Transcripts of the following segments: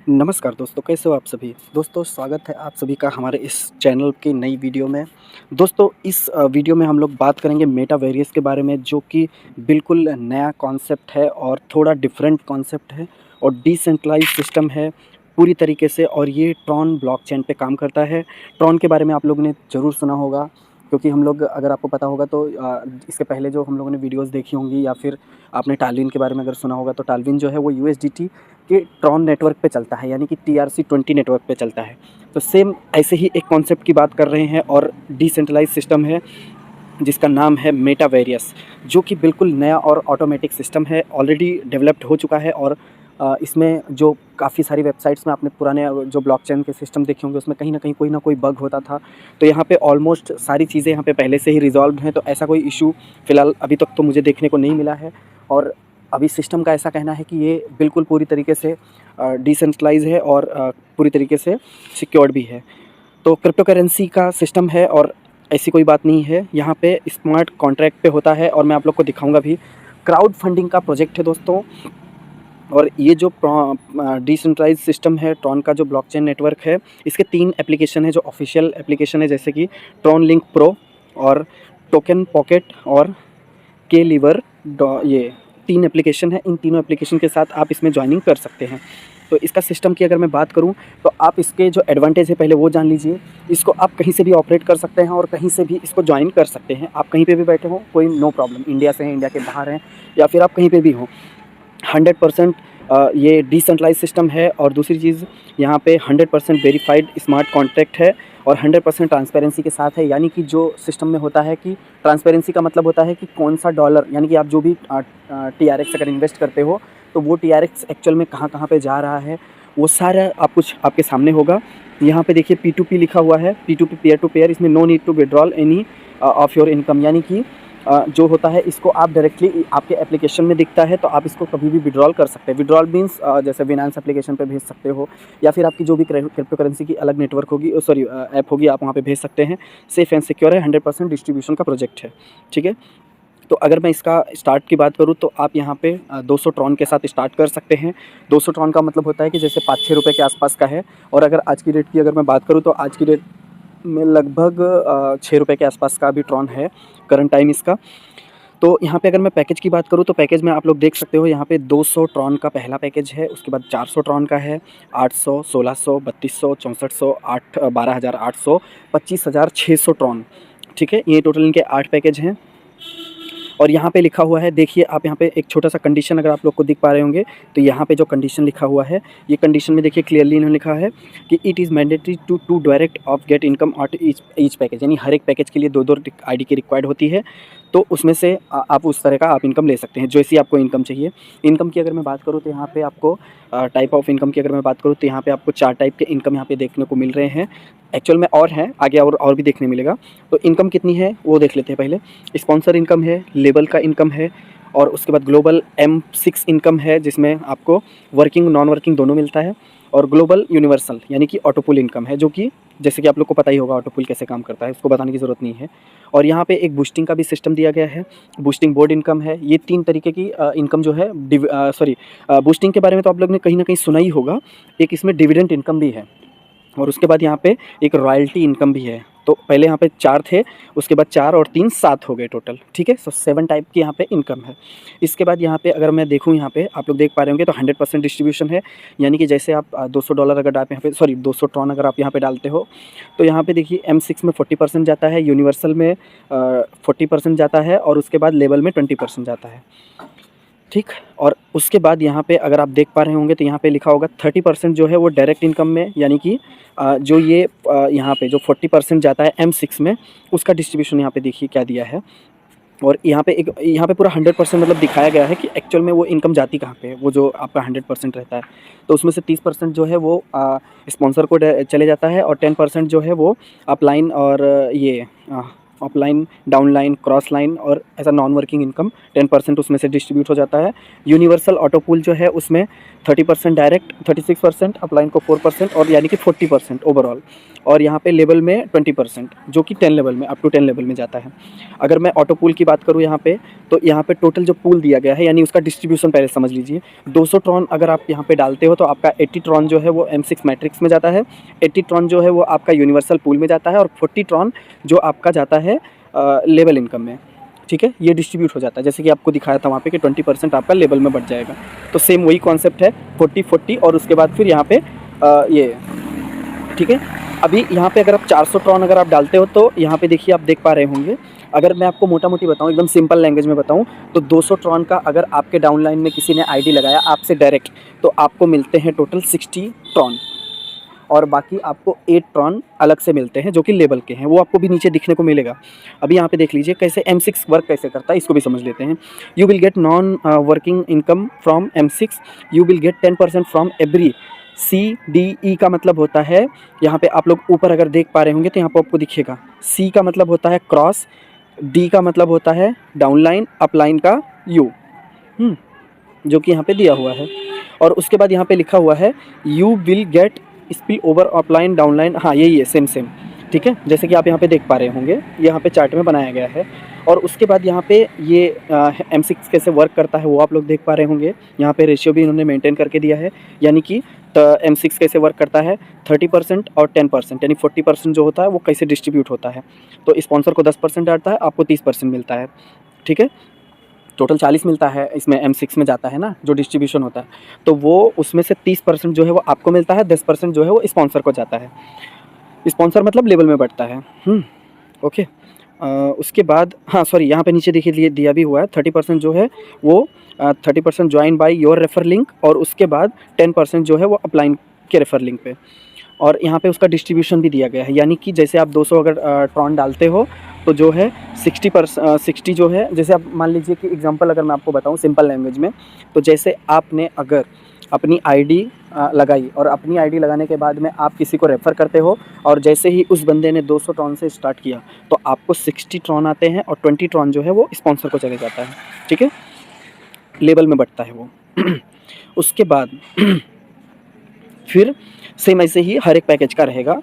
नमस्कार दोस्तों, कैसे हो आप सभी? दोस्तों स्वागत है आप सभी का हमारे इस चैनल की नई वीडियो में। दोस्तों इस वीडियो में हम लोग बात करेंगे मेटावर्स के बारे में, जो कि बिल्कुल नया कॉन्सेप्ट है और थोड़ा डिफरेंट कॉन्सेप्ट है और डिसेंट्रलाइज्ड सिस्टम है पूरी तरीके से, और ये ट्रॉन ब्लॉकचेन पे काम करता है। ट्रॉन के बारे में आप लोगों ने ज़रूर सुना होगा, क्योंकि हम लोग, अगर आपको पता होगा तो इसके पहले जो हम लोगों ने वीडियोज़ देखी होंगी, या फिर आपने टालविन के बारे में अगर सुना होगा, तो टालविन जो है वो यूएसडीटी कि ट्रॉन नेटवर्क पे चलता है, यानी कि TRC-20 नेटवर्क पे चलता है। तो सेम ऐसे ही एक कॉन्सेप्ट की बात कर रहे हैं, और डिसेंट्रलाइज सिस्टम है जिसका नाम है मेटावेरियस, जो कि बिल्कुल नया और ऑटोमेटिक सिस्टम है, ऑलरेडी डेवलप्ड हो चुका है। और इसमें जो काफ़ी सारी वेबसाइट्स में आपने पुराने जो ब्लॉकचेन के सिस्टम देखे होंगे, उसमें कहीं ना कहीं कोई ना कोई बग होता था। तो यहाँ पे ऑलमोस्ट सारी चीज़ें यहाँ पे पहले से ही रिजॉल्व हैं, तो ऐसा कोई इशू फ़िलहाल अभी तक तो मुझे देखने को नहीं मिला है। और अभी सिस्टम का ऐसा कहना है कि ये बिल्कुल पूरी तरीके से डिसेंट्रलाइज है और पूरी तरीके से सिक्योर्ड भी है। तो क्रिप्टो करेंसी का सिस्टम है, और ऐसी कोई बात नहीं है। यहाँ पे स्मार्ट कॉन्ट्रैक्ट पे होता है, और मैं आप लोग को दिखाऊंगा भी। क्राउड फंडिंग का प्रोजेक्ट है दोस्तों। और ये जो डिसेंट्रलाइज सिस्टम है, ट्रॉन का जो ब्लॉकचेन नेटवर्क है, इसके 3 एप्लीकेशन है जो ऑफिशियल एप्लीकेशन है, जैसे कि ट्रॉन लिंक प्रो और टोकन पॉकेट और के लीवर। ये 3 एप्लीकेशन है। इन तीनों एप्लीकेशन के साथ आप इसमें ज्वाइनिंग कर सकते हैं। तो इसका सिस्टम की अगर मैं बात करूं, तो आप इसके जो एडवांटेज है पहले वो जान लीजिए। इसको आप कहीं से भी ऑपरेट कर सकते हैं और कहीं से भी इसको ज्वाइन कर सकते हैं। आप कहीं पे भी बैठे हो, कोई नो प्रॉब्लम, इंडिया से हैं, इंडिया के बाहर हैं, या फिर आप कहीं पे भी हो। 100% ये डिसेंट्रलाइज सिस्टम है। और दूसरी चीज़, यहाँ पे 100% वेरीफाइड स्मार्ट कॉन्ट्रैक्ट है, और 100% ट्रांसपेरेंसी के साथ है। यानी कि जो सिस्टम में होता है कि ट्रांसपेरेंसी का मतलब होता है कि कौन सा डॉलर, यानी कि आप जो भी TRX अगर इन्वेस्ट करते हो, तो वो TRX एक्चुअल में कहाँ कहाँ पे जा रहा है, वो सारा आप कुछ आपके सामने होगा। यहाँ पे देखिए P2P लिखा हुआ है, P2P पेयर टू पेयर। इसमें no need to withdrawal any of your income, यानी कि जो होता है इसको आप डायरेक्टली आपके एप्लीकेशन में दिखता है, तो आप इसको कभी भी विड्रॉल कर सकते हैं। विड्रॉल मीन्स जैसे विनांस एप्लीकेशन पे भेज सकते हो, या फिर आपकी जो भी क्रिप्टो करेंसी की अलग नेटवर्क होगी, सॉरी ऐप होगी, आप वहाँ पे भेज सकते हैं। सेफ एंड सिक्योर है, 100% डिस्ट्रीब्यूशन का प्रोजेक्ट है। ठीक है। तो अगर मैं इसका स्टार्ट की बात करूँ, तो आप यहाँ पे 200 ट्रॉन के साथ स्टार्ट कर सकते हैं। 200 ट्रॉन का मतलब होता है कि जैसे 5-6 रुपये के आसपास का है। और अगर आज की रेट की अगर मैं बात करूँ, तो आज की रेट में लगभग 6 रुपये के आसपास का अभी ट्रॉन है करंट टाइम इसका। तो यहाँ पे अगर मैं पैकेज की बात करूँ, तो पैकेज में आप लोग देख सकते हो, यहाँ पे 200 ट्रॉन का पहला पैकेज है। उसके बाद 400 ट्रॉन का है, 800, 1600, 3200, 6400, 12,800, 25,600 ट्रॉन। ठीक है, ये टोटल इनके 8 पैकेज हैं। और यहाँ पे लिखा हुआ है, देखिए आप यहाँ पे एक छोटा सा कंडीशन अगर आप लोग को दिख पा रहे होंगे, तो यहाँ पे जो कंडीशन लिखा हुआ है, ये कंडीशन में देखिए क्लियरली इन्होंने लिखा है कि it is mandatory to direct of get income out each package, यानी हर एक पैकेज के लिए 2-2 ID की रिक्वायर्ड होती है। तो उसमें से आप उस तरह का आप इनकम ले सकते हैं, जैसी आपको इनकम चाहिए। इनकम की अगर मैं बात करूँ, तो यहाँ पे आपको टाइप ऑफ इनकम की अगर मैं बात करूँ, तो यहाँ पे आपको 4 टाइप के इनकम यहाँ पे देखने को मिल रहे हैं। एक्चुअल में और हैं आगे, और भी देखने मिलेगा। तो इनकम कितनी है वो देख लेते हैं पहले। स्पॉन्सर इनकम है, लेबल का इनकम है, और उसके बाद ग्लोबल M6 इनकम है, जिसमें आपको वर्किंग नॉन वर्किंग दोनों मिलता है। और ग्लोबल यूनिवर्सल यानी कि ऑटोपुल इनकम है, जो कि जैसे कि आप लोग को पता ही होगा ऑटोपुल कैसे काम करता है, उसको बताने की ज़रूरत नहीं है। और यहाँ पे एक बूस्टिंग का भी सिस्टम दिया गया है, बूस्टिंग बोर्ड इनकम है। ये 3 तरीके की इनकम जो है, बूस्टिंग के बारे में तो आप लोग ने कहीं ना कहीं सुना ही होगा। एक इसमें डिविडेंड इनकम भी है, और उसके बाद यहाँ पे एक रॉयल्टी इनकम भी है। तो पहले यहाँ पे 4 थे, उसके बाद 4 और 3 7 हो गए टोटल। ठीक है, सो 7 टाइप की यहाँ पे इनकम है। इसके बाद यहाँ पे अगर मैं देखूँ, यहाँ पे आप लोग देख पा रहे होंगे, तो 100% डिस्ट्रीब्यूशन है। यानी कि जैसे आप $200 अगर आप यहाँ पे, सॉरी 200 ट्रॉन अगर आप यहाँ पे डालते हो, तो यहाँ पे देखिए M6 में 40% जाता है, यूनिवर्सल में 40% जाता है, और उसके बाद लेवल में 20% जाता है। ठीक। और उसके बाद यहाँ पे अगर आप देख पा रहे होंगे, तो यहाँ पे लिखा होगा 30% जो है वो डायरेक्ट इनकम में, यानी कि जो ये यहाँ पे जो 40% जाता है M6 में, उसका डिस्ट्रीब्यूशन यहाँ पे देखिए क्या दिया है। और यहाँ पे पूरा 100% मतलब दिखाया गया है कि एक्चुअल में वो इनकम जाती कहाँ पे है, वो जो आपका 100% रहता है। तो उसमें से 30% जो है वो स्पॉन्सर को चले जाता है, और 10% जो है वो अपलाइन और ये अपलाइन, डाउनलाइन, क्रॉस लाइन और ऐसा नॉन वर्किंग इनकम 10% उसमें से डिस्ट्रीब्यूट हो जाता है। यूनिवर्सल ऑटो पूल जो है उसमें 30% डायरेक्ट, 36%, अपलाइन को 4% और यानी कि 40% ओवरऑल। और यहाँ पे लेवल में 20% जो कि 10 लेवल में, अप टू 10 लेवल में जाता है। अगर मैं ऑटो पूल की बात करूँ यहाँ पे, तो यहाँ पे टोटल जो पूल दिया गया है यानी उसका डिस्ट्रीब्यूशन पहले समझ लीजिए। 200 ट्रॉन अगर आप यहाँ पे डालते हो तो आपका 80 ट्रॉन जो है वो M6 मैट्रिक्स में जाता है, 80 ट्रॉन जो है वो आपका यूनिवर्सल पूल में जाता है और 40 ट्रॉन जो आपका जाता है लेवल इनकम में। ठीक है, ये डिस्ट्रीब्यूट हो जाता है जैसे कि आपको दिखाया था वहाँ पे कि 20% आपका लेवल में बढ़ जाएगा। तो सेम वही कॉन्सेप्ट है 40-40 और उसके बाद फिर यहाँ पे ये। ठीक है, अभी यहाँ पे अगर आप 400 ट्रॉन अगर आप डालते हो तो यहाँ पे देखिए, आप देख पा रहे होंगे, अगर मैं आपको मोटा मोटी बताऊँ, एकदम सिंपल लैंग्वेज में बताऊँ तो 200 ट्रॉन का अगर आपके डाउनलाइन में किसी ने आईडी लगाया आपसे डायरेक्ट, तो आपको मिलते हैं टोटल 60 ट्रॉन और बाकी आपको 8 ट्रॉन अलग से मिलते हैं जो कि लेवल के हैं, वो आपको भी नीचे दिखने को मिलेगा। अभी यहाँ पे देख लीजिए कैसे M6 वर्क कैसे करता है, इसको भी समझ लेते हैं। You will get non working income from M6, you will get 10% from every CDE का मतलब होता है, यहाँ पे आप लोग ऊपर अगर देख पा रहे होंगे तो यहाँ पर आपको दिखेगा, C का मतलब होता है क्रॉस, D का मतलब होता है डाउनलाइन, अपलाइन का U, जो कि यहाँ पे दिया हुआ है। और उसके बाद यहाँ पे लिखा हुआ है you will get spill over upline, downline, हाँ यही है, सेम सेम। ठीक है, जैसे कि आप यहाँ पे देख पा रहे होंगे, यहाँ पे चार्ट में बनाया गया है। और उसके बाद यहाँ पे ये M6 कैसे वर्क करता है वो आप लोग देख पा रहे होंगे। यहाँ पे रेशियो भी इन्होंने मेंटेन करके दिया है, यानी कि M6 कैसे वर्क करता है, 30% और 10% यानी 40% जो होता है वो कैसे डिस्ट्रीब्यूट होता है। तो स्पॉन्सर को 10% आता है, आपको 30% मिलता है। ठीक है, टोटल 40 मिलता है, इसमें M6 में जाता है ना जो डिस्ट्रीब्यूशन होता है, तो वो उसमें से 30% जो है वो आपको मिलता है, 10% जो है वो स्पॉन्सर को जाता है। स्पॉन्सर मतलब लेवल में बढ़ता है। ओके, उसके बाद हाँ सॉरी, यहाँ पे नीचे देखिए दिया भी हुआ है 30% जो है वो 30% join by your refer link और उसके बाद 10% जो है वो अपलाइन के रेफर लिंक पे। और यहाँ पे उसका डिस्ट्रीब्यूशन भी दिया गया है, यानी कि जैसे आप 200 अगर ट्रॉन डालते हो तो जो है 60 जो है, जैसे आप मान लीजिए कि एग्जांपल अगर मैं आपको बताऊँ सिंपल लैंग्वेज में, तो जैसे आपने अगर अपनी आईडी लगाई और अपनी आईडी लगाने के बाद में आप किसी को रेफ़र करते हो और जैसे ही उस बंदे ने 200 ट्रॉन से स्टार्ट किया तो आपको 60 ट्रॉन आते हैं और 20 ट्रॉन जो है वो स्पॉन्सर को चले जाता है। ठीक है, लेवल में बढ़ता है वो। उसके बाद फिर सेम ऐसे ही हर एक पैकेज का रहेगा।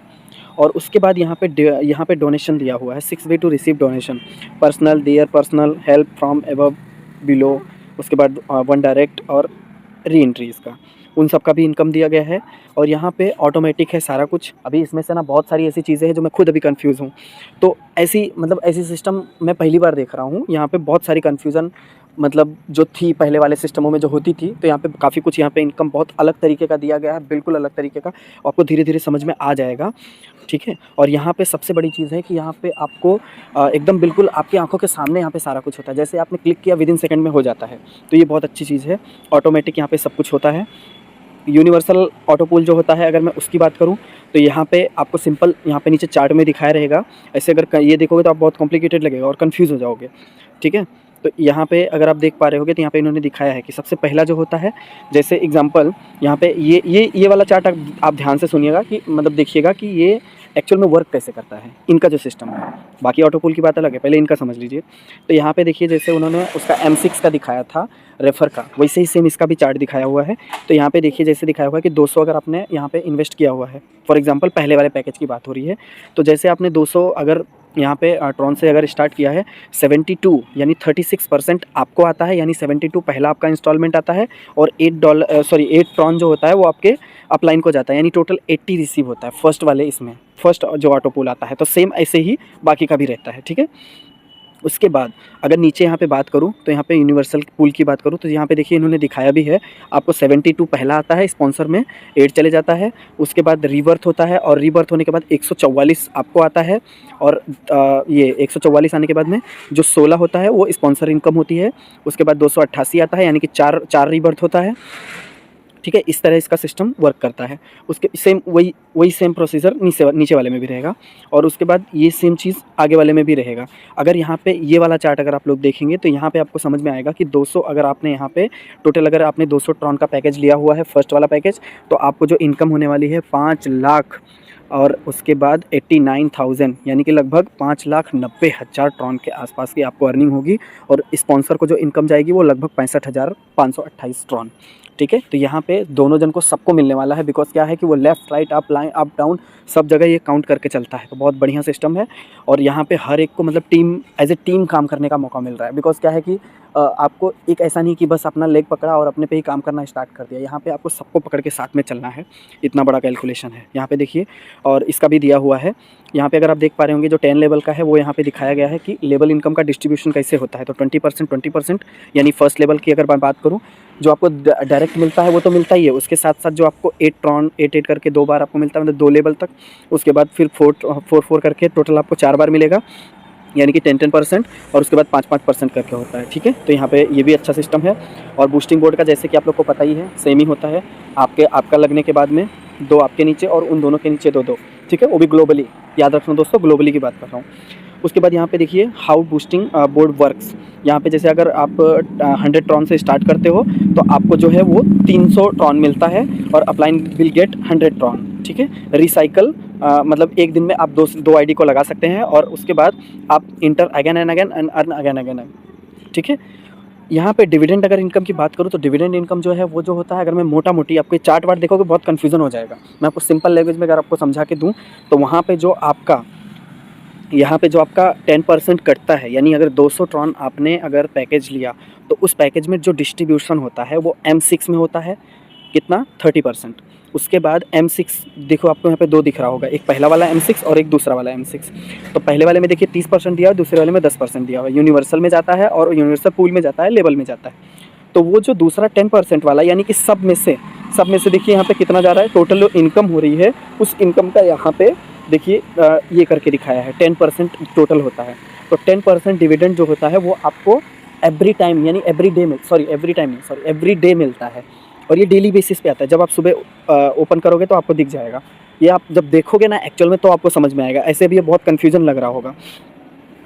और उसके बाद यहाँ पे डोनेशन दिया हुआ है, 6 way to receive donation, personal, there personal, help from above below, उसके बाद 1 डायरेक्ट और री एंट्रीज़ का, उन सब का भी इनकम दिया गया है। और यहाँ पे ऑटोमेटिक है सारा कुछ। अभी इसमें से ना बहुत सारी ऐसी चीज़ें हैं जो मैं खुद अभी कंफ्यूज हूँ, तो ऐसी सिस्टम मैं पहली बार देख रहा हूँ। यहाँ पे बहुत सारी कन्फ्यूज़न मतलब जो थी पहले वाले सिस्टमों में जो होती थी, तो यहाँ पे काफ़ी कुछ, यहाँ पे इनकम बहुत अलग तरीके का दिया गया है, बिल्कुल अलग तरीके का, आपको धीरे धीरे समझ में आ जाएगा। ठीक है, और यहाँ पे सबसे बड़ी चीज़ है कि यहाँ पे आपको एकदम बिल्कुल आपकी आंखों के सामने यहाँ पे सारा कुछ होता है, जैसे आपने क्लिक किया विदिन सेकंड में हो जाता है, तो ये बहुत अच्छी चीज़ है। ऑटोमेटिक यहाँ पे सब कुछ होता है। यूनिवर्सल ऑटो पूल जो होता है अगर मैं उसकी बात करूँ तो यहाँ पे आपको सिंपल यहाँ पे नीचे चार्ट में दिखाया रहेगा, ऐसे अगर ये देखोगे तो आप बहुत कॉम्प्लिकेटेड लगेगा और कन्फ्यूज़ हो जाओगे। ठीक है, तो यहाँ पे अगर आप देख पा रहे होगे तो यहाँ पे इन्होंने दिखाया है कि सबसे पहला जो होता है, जैसे एग्जांपल यहाँ पे ये वाला चार्ट आप ध्यान से सुनिएगा कि मतलब देखिएगा कि ये एक्चुअल में वर्क कैसे करता है इनका जो सिस्टम है। बाकी ऑटो पूल की बात अलग है, पहले इनका समझ लीजिए। तो यहाँ पे देखिए जैसे उन्होंने उसका M6 का दिखाया था रेफ़र का, वैसे ही सेम इसका भी चार्ट दिखाया हुआ है। तो यहाँ पे देखिए जैसे दिखाया हुआ है कि 200 अगर आपने यहाँ पे इन्वेस्ट किया हुआ है, फॉर एग्जांपल पहले वाले पैकेज की बात हो रही है, तो जैसे आपने 200 अगर यहाँ पे ट्रॉन से अगर स्टार्ट किया है, 72 यानी 36% आपको आता है, यानी 72 पहला आपका इंस्टॉलमेंट आता है और 8 ट्रॉन जो होता है वो आपके अपलाइन को जाता है, यानी टोटल 80 रिसीव होता है फर्स्ट वाले इसमें, फर्स्ट जो ऑटो पूल आता है। तो सेम ऐसे ही बाकी का भी रहता है। ठीक है, उसके बाद अगर नीचे यहाँ पे बात करूँ तो यहाँ पे यूनिवर्सल पूल की बात करूँ तो यहाँ पे देखिए इन्होंने दिखाया भी है, आपको 72 पहला आता है, स्पॉन्सर में 8 चले जाता है, उसके बाद रीबर्थ होता है और रीबर्थ होने के बाद 144 आपको आता है और ये 144 आने के बाद में जो 16 होता है वो स्पॉन्सर इनकम होती है, उसके बाद 288 आता है, यानी कि चार रीबर्थ होता है। ठीक है, इस तरह इसका सिस्टम वर्क करता है। उसके सेम वही सेम प्रोसीजर नीचे वाले में भी रहेगा और उसके बाद ये सेम चीज़ आगे वाले में भी रहेगा। अगर यहाँ पे ये वाला चार्ट अगर आप लोग देखेंगे तो यहाँ पे आपको समझ में आएगा कि 200 अगर आपने यहाँ पे टोटल अगर आपने 200 ट्रॉन का पैकेज लिया हुआ है फर्स्ट वाला पैकेज, तो आपको जो इनकम होने वाली है और उसके बाद 89,000 यानी कि लगभग 5,90,000 ट्रॉन के आसपास की आपको अर्निंग होगी। और स्पॉन्सर को जो इनकम जाएगी वो लगभग 65,528 ट्रॉन। ठीक है, तो यहाँ पे दोनों जन को सबको मिलने वाला है, बिकॉज क्या है कि वो left right up line up down सब जगह ये काउंट करके चलता है। तो बहुत बढ़िया सिस्टम है और यहाँ पे हर एक को मतलब टीम एज ए टीम काम करने का मौका मिल रहा है। बिकॉज क्या है कि आपको एक ऐसा नहीं कि बस अपना लेग पकड़ा और अपने पे ही काम करना स्टार्ट कर दिया। यहाँ पे आपको सबको पकड़ के साथ में चलना है, इतना बड़ा कैलकुलेशन है यहाँ पे देखिए। और इसका भी दिया हुआ है यहाँ पे, अगर आप देख पा रहे होंगे जो 10 लेवल का है वो यहाँ पे दिखाया गया है कि लेवल इनकम का डिस्ट्रीब्यूशन कैसे होता है। तो 20% यानी फर्स्ट लेवल की अगर मैं बात करूँ, जो आपको डायरेक्ट मिलता है वो तो मिलता ही है, उसके साथ साथ जो आपको 8 ट्रॉन 8 करके 2 बार आपको मिलता है, मतलब 2 लेवल तक। उसके बाद फिर 4 करके टोटल आपको 4 बार मिलेगा, यानी कि 10% और उसके बाद 5% करके होता है। ठीक है, तो यहाँ पे ये भी अच्छा सिस्टम है। और बूस्टिंग बोर्ड का जैसे कि आप लोग को पता ही है सेम ही होता है, आपका लगने के बाद में 2 आपके नीचे और उन दोनों के नीचे 2-2। ठीक है, वो भी ग्लोबली, याद रखना दोस्तों, ग्लोबली की बात कर रहा हूँ। उसके बाद यहाँ पे देखिए हाउ बूस्टिंग बोर्ड वर्क्स। यहाँ पे जैसे अगर आप 100 ट्रॉन से स्टार्ट करते हो तो आपको जो है वो 300 ट्रॉन मिलता है और अपलाइन विल गेट 100 ट्रॉन। ठीक है, रिसाइकल मतलब एक दिन में आप दो आईडी को लगा सकते हैं और उसके बाद आप inter again and earn again. ठीक है, यहाँ पे डिविडेंड अगर इनकम की बात करूँ तो डिविडेंड इनकम जो है वो जो होता है, अगर मैं मोटा मोटी आपको चार्ट वार्ट देखोगे बहुत कन्फ्यूजन हो जाएगा। मैं आपको सिंपल लैंग्वेज में अगर आपको समझा के दूँ तो वहाँ पे जो आपका यहाँ पे जो आपका 10% कटता है, यानी अगर 200 ट्रॉन आपने अगर पैकेज लिया तो उस पैकेज में जो डिस्ट्रीब्यूशन होता है वो M6 में होता है, कितना 30%। उसके बाद M6 देखो आपको यहाँ पे 2 दिख रहा होगा, एक पहला वाला M6 और एक दूसरा वाला M6। तो पहले वाले में देखिए 30% दिया है, दूसरे वाले में 10% दिया हुआ है। यूनिवर्सल में जाता है और यूनिवर्सल पूल में जाता है, लेवल में जाता है। तो वो जो दूसरा 10% वाला यानी कि सब में से देखिए यहाँ पे कितना जा रहा है, टोटल जो इनकम हो रही है उस इनकम का यहाँ पे देखिए ये करके दिखाया है 10% टोटल होता है। तो 10% डिविडेंड जो होता है वो आपको एवरी टाइम यानी एवरी डे मिलता है। और ये डेली बेसिस पे आता है। जब आप सुबह ओपन करोगे तो आपको दिख जाएगा, ये आप जब देखोगे ना एक्चुअल में तो आपको समझ में आएगा, ऐसे भी ये बहुत कन्फ्यूजन लग रहा होगा।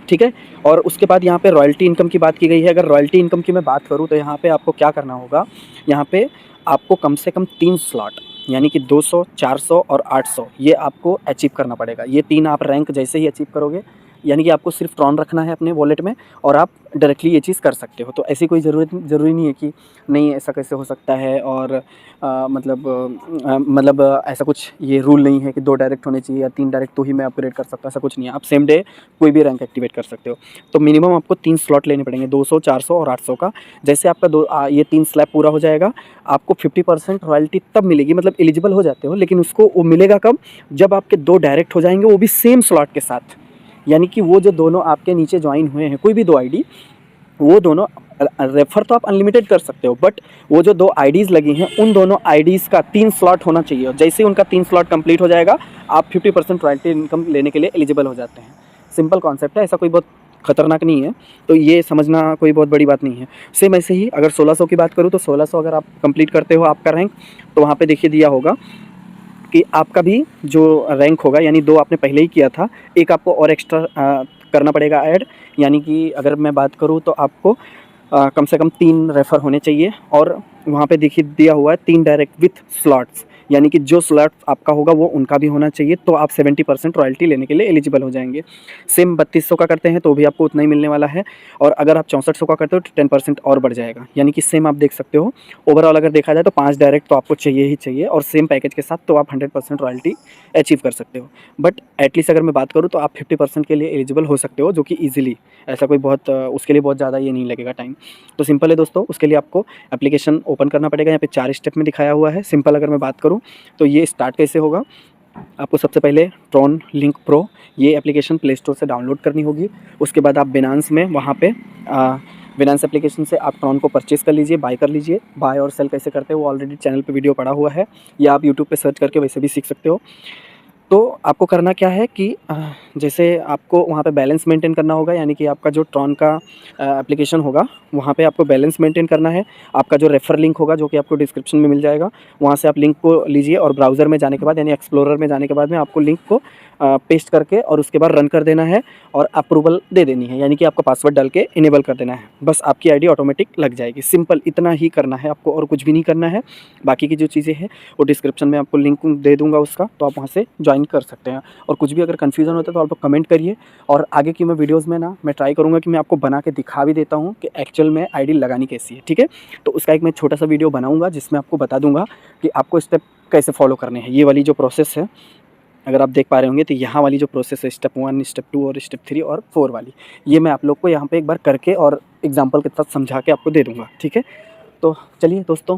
ठीक है, और उसके बाद यहाँ पे रॉयल्टी इनकम की बात की गई है। अगर रॉयल्टी इनकम की मैं बात करूँ तो यहाँ पे आपको क्या करना होगा, यहाँ पे आपको कम से कम 3 स्लॉट यानी कि 200, 400 और 800 ये आपको अचीव करना पड़ेगा। ये 3 आप रैंक जैसे ही अचीव करोगे, यानी कि आपको सिर्फ ट्रॉन रखना है अपने वॉलेट में और आप डायरेक्टली ये चीज़ कर सकते हो। तो ऐसी कोई ज़रूरी नहीं है कि नहीं ऐसा कैसे हो सकता है, और मतलब ऐसा कुछ ये रूल नहीं है कि 2 डायरेक्ट होने चाहिए या 3 डायरेक्ट तो ही मैं अपग्रेड कर सकता हूँ, ऐसा कुछ नहीं है। आप सेम डे कोई भी रैंक एक्टिवेट कर सकते हो। तो मिनिमम आपको 3 स्लॉट लेने पड़ेंगे, 200, 400 और 800 का। जैसे आपका ये 3 स्लैब पूरा हो जाएगा, आपको 50% रॉयल्टी तब मिलेगी, मतलब एलिजिबल हो जाते हो, लेकिन उसको वो मिलेगा कब, जब आपके 2 डायरेक्ट हो जाएंगे, वो भी सेम स्लॉट के साथ। यानी कि वो जो दोनों आपके नीचे ज्वाइन हुए हैं, कोई भी 2 आईडी, वो दोनों रेफर तो आप अनलिमिटेड कर सकते हो, बट वो जो 2 आईडीज़ लगी हैं उन दोनों आईडीज़ का 3 स्लॉट होना चाहिए। और जैसे ही उनका 3 स्लॉट कंप्लीट हो जाएगा, आप 50% रॉयल्टी इनकम लेने के लिए एलिजिबल हो जाते हैं। सिंपल कॉन्सेप्ट है, ऐसा कोई बहुत खतरनाक नहीं है, तो ये समझना कोई बहुत बड़ी बात नहीं है। सेम ऐसे ही अगर 1600 की बात करूँ तो 1600 अगर आप कंप्लीट करते हो आपका रैंक, तो वहाँ पे देखिए दिया होगा कि आपका भी जो रैंक होगा, यानी 2 आपने पहले ही किया था, एक आपको और एक्स्ट्रा करना पड़ेगा ऐड। यानी कि अगर मैं बात करूँ तो आपको कम से कम 3 रेफ़र होने चाहिए। और वहाँ पे देखिए दिया हुआ है 3 डायरेक्ट विथ स्लॉट्स, यानी कि जो स्लॉट आपका होगा वो उनका भी होना चाहिए, तो आप 70% रॉयल्टी लेने के लिए एलिजिबल हो जाएंगे। सेम 3200 का करते हैं तो भी आपको उतना ही मिलने वाला है, और अगर आप 6400 का करते हो तो 10% और बढ़ जाएगा। यानी कि सेम आप देख सकते हो, ओवरऑल अगर देखा जाए तो 5 डायरेक्ट तो आपको चाहिए ही चाहिए, और सेम पैकेज के साथ तो आप 100% रॉयल्टी अचीव कर सकते हो। बट एटलीस्ट अगर मैं बात करूँ तो आप 50% के लिए एलिजिबल हो सकते हो, जो कि ईजिली, ऐसा कोई बहुत उसके लिए बहुत ज़्यादा ये नहीं लगेगा टाइम। तो सिंपल है दोस्तों, उसके लिए आपको एप्लीकेशन ओपन करना पड़ेगा। यहाँ पे 4 स्टेप में दिखाया हुआ है। सिंपल अगर मैं बात करूँ तो ये स्टार्ट कैसे होगा, आपको सबसे पहले ट्रॉन लिंक प्रो ये एप्लीकेशन प्ले स्टोर से डाउनलोड करनी होगी। उसके बाद आप बिनांस में वहाँ पे बिनांस एप्लीकेशन से आप ट्रॉन को परचेज़ कर लीजिए, बाय कर लीजिए। बाय और सेल कैसे करते हैं वो ऑलरेडी चैनल पे वीडियो पड़ा हुआ है, या आप यूट्यूब पे सर्च करके वैसे भी सीख सकते हो। तो आपको करना क्या है कि जैसे आपको वहाँ पे बैलेंस मेंटेन करना होगा, यानी कि आपका जो ट्रॉन का एप्लीकेशन होगा वहाँ पे आपको बैलेंस मेंटेन करना है। आपका जो रेफ़र लिंक होगा जो कि आपको डिस्क्रिप्शन में मिल जाएगा, वहाँ से आप लिंक को लीजिए, और ब्राउज़र में जाने के बाद यानी एक्सप्लोरर में जाने के बाद में आपको लिंक को पेस्ट करके और उसके बाद रन कर देना है और अप्रूवल दे देनी है, यानी कि आपका पासवर्ड डाल के इनेबल कर देना है। बस आपकी आईडी ऑटोमेटिक लग जाएगी। सिंपल इतना ही करना है आपको, और कुछ भी नहीं करना है। बाकी की जो चीज़ें हैं वो डिस्क्रिप्शन में आपको लिंक दे दूँगा उसका, तो आप वहाँ से ज्वाइन ज्वाइन कर सकते हैं। और कुछ भी अगर कन्फ्यूज़न होता है तो आप लोग कमेंट करिए, और आगे की मैं वीडियोज़ में ना मैं ट्राई करूँगा कि मैं आपको बना के दिखा भी देता हूँ कि एक्चुअल में आईडी लगानी कैसी है, ठीक है। तो उसका एक मैं छोटा सा वीडियो बनाऊँगा जिसमें आपको बता दूँगा कि आपको स्टेप कैसे फॉलो करने हैं। ये वाली जो प्रोसेस है, अगर आप देख पा रहे होंगे तो यहाँ वाली जो प्रोसेस है, स्टेप 1, स्टेप 2 और स्टेप 3 और 4 वाली, ये मैं आप लोग को यहाँ पे एक बार करके और एग्जांपल के साथ समझा के आपको दे दूँगा, ठीक है। तो चलिए दोस्तों,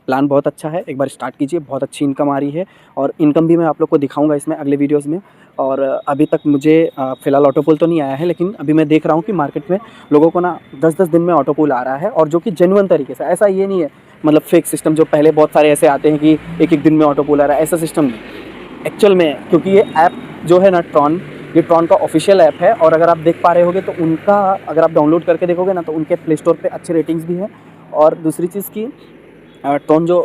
प्लान बहुत अच्छा है, एक बार स्टार्ट कीजिए, बहुत अच्छी इनकम आ रही है, और इनकम भी मैं आप लोग को दिखाऊँगा इसमें अगले वीडियोज़ में। और अभी तक मुझे फ़िलहाल ऑटो पुल तो नहीं आया है, लेकिन अभी मैं देख रहा हूँ कि मार्केट में लोगों को ना 10-10 दिन में ऑटो पुल आ रहा है, और जो कि जेन्युइन तरीके से, ऐसा ये नहीं है मतलब फेक सिस्टम जो पहले बहुत सारे ऐसे आते हैं कि एक-एक दिन में ऑटो पुल आ रहा है, ऐसा सिस्टम नहीं। एक्चुअल में क्योंकि ये ऐप जो है ना ट्रॉन, ये ट्रॉन का ऑफिशियल ऐप है, और अगर आप देख पा रहे होगे तो उनका अगर आप डाउनलोड करके देखोगे ना तो उनके प्ले स्टोर पे अच्छे रेटिंग्स भी हैं। और दूसरी चीज़ की ट्रॉन जो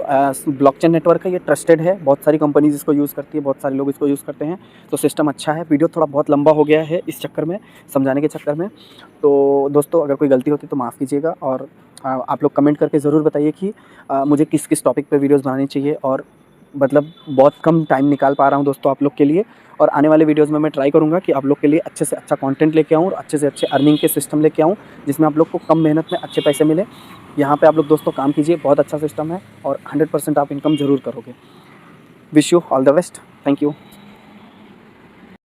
ब्लॉकचेन नेटवर्क है, ये ट्रस्टेड है, बहुत सारी कंपनीज इसको यूज़ करती है, बहुत सारे लोग इसको यूज़ करते हैं, तो सिस्टम अच्छा है। वीडियो थोड़ा बहुत लंबा हो गया है इस चक्कर में, समझाने के चक्कर में। तो दोस्तों, अगर कोई गलती होती है तो माफ़ कीजिएगा, और आप लोग कमेंट करके ज़रूर बताइए कि मुझे किस किस टॉपिक पे वीडियोज़ बनानी चाहिए। और मतलब बहुत कम टाइम निकाल पा रहा हूँ दोस्तों आप लोग के लिए, और आने वाले वीडियोज़ में मैं ट्राई करूँगा कि आप लोग के लिए अच्छे से अच्छा कंटेंट लेके आऊँ और अच्छे से अच्छे अर्निंग के सिस्टम लेके आऊँ, जिसमें आप लोग को कम मेहनत में अच्छे पैसे मिले। यहाँ पे आप लोग दोस्तों काम कीजिए, बहुत अच्छा सिस्टम है, और 100% आप इनकम ज़रूर करोगे। Wish you all the best. Thank you.